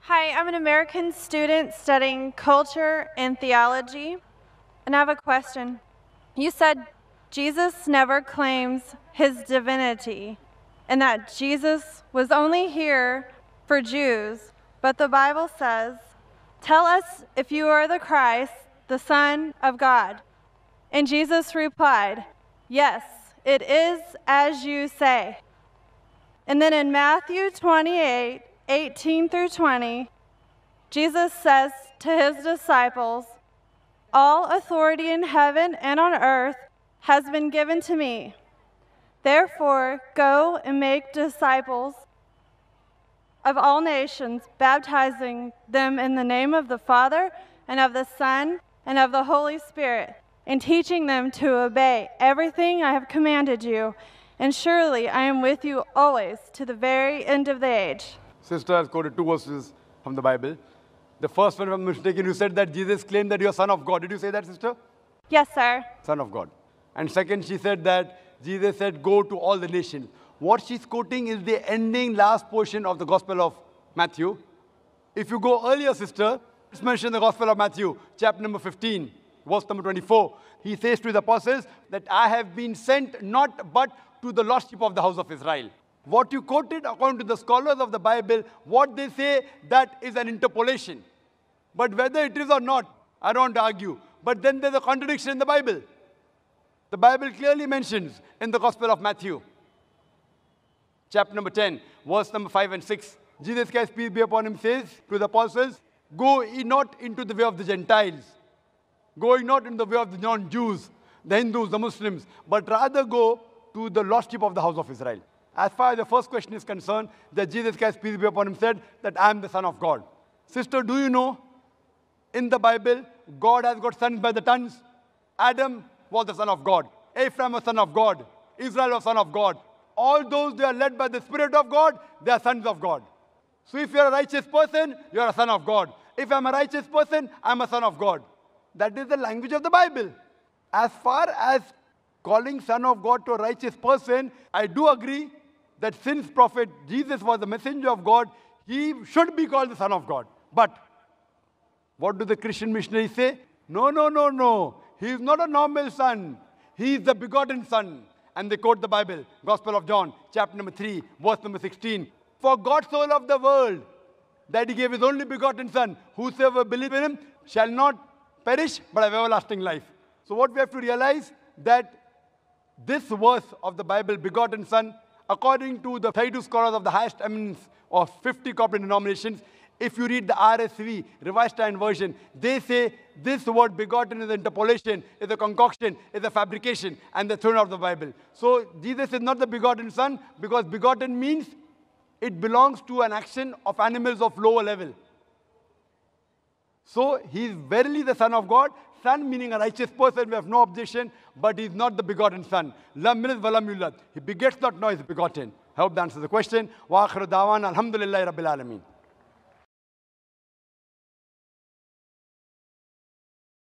Hi, I'm an American student studying culture and theology, and I have a question. You said Jesus never claims his divinity, and that Jesus was only here for Jews, but the Bible says, "Tell us if you are the Christ, the Son of God." And Jesus replied, "Yes, it is as you say." And then in Matthew 28:18 through 20, Jesus says to his disciples, "All authority in heaven and on earth has been given to me. Therefore, go and make disciples of all nations, baptizing them in the name of the Father and of the Son and of the Holy Spirit, and teaching them to obey everything I have commanded you. And surely I am with you always to the very end of the age." Sister has quoted two verses from the Bible. The first one, if I'm mistaken, you said that Jesus claimed that you're Son of God. Did you say that, sister? Yes, sir. Son of God. And second, she said that Jesus said, go to all the nations. What she's quoting is the ending last portion of the Gospel of Matthew. If you go earlier, sister, it's mentioned in the Gospel of Matthew, chapter number 15, verse number 24. He says to the apostles that I have been sent not but to the lost sheep of the house of Israel. What you quoted, according to the scholars of the Bible, what they say, that is an interpolation. But whether it is or not, I don't argue. But then there's a contradiction in the Bible. The Bible clearly mentions in the Gospel of Matthew, chapter number 10, verse number 5 and 6, Jesus Christ, peace be upon him, says to the apostles, go ye not into the way of the Gentiles, go ye not in the way of the non-Jews, the Hindus, the Muslims, but rather go to the lost sheep of the house of Israel. As far as the first question is concerned, that Jesus Christ, peace be upon him, said that I am the Son of God. Sister, do you know, in the Bible, God has got sons by the tons. Adam was the son of God. Ephraim was son of God. Israel was son of God. All those, they are led by the Spirit of God, they are sons of God. So if you're a righteous person, you're a son of God. If I'm a righteous person, I'm a son of God. That is the language of the Bible. As far as calling son of God to a righteous person, I do agree that since prophet Jesus was the messenger of God, he should be called the Son of God. But what do the Christian missionaries say? No, no, no, no. He is not a normal son. He is the begotten Son. And they quote the Bible, Gospel of John, chapter number 3, verse number 16. For God so loved the world that he gave his only begotten Son. Whosoever believes in him shall not perish, but have everlasting life. So what we have to realize, that this verse of the Bible, begotten Son, according to the 32 scholars of the highest eminence of 50 corporate denominations, if you read the RSV, Revised Standard Version, they say this word begotten is an interpolation, is a concoction, is a fabrication, and they're thrown out of the Bible. So Jesus is not the begotten Son, because begotten means it belongs to an action of animals of lower level. So he is verily the Son of God. Son meaning a righteous person, we have no objection, but he is not the begotten Son. Lam yalid wa lam yulad. He begets not, nor is begotten. I hope that answers the question. Wa akhiru da'wana alhamdulillahi rabbil alameen.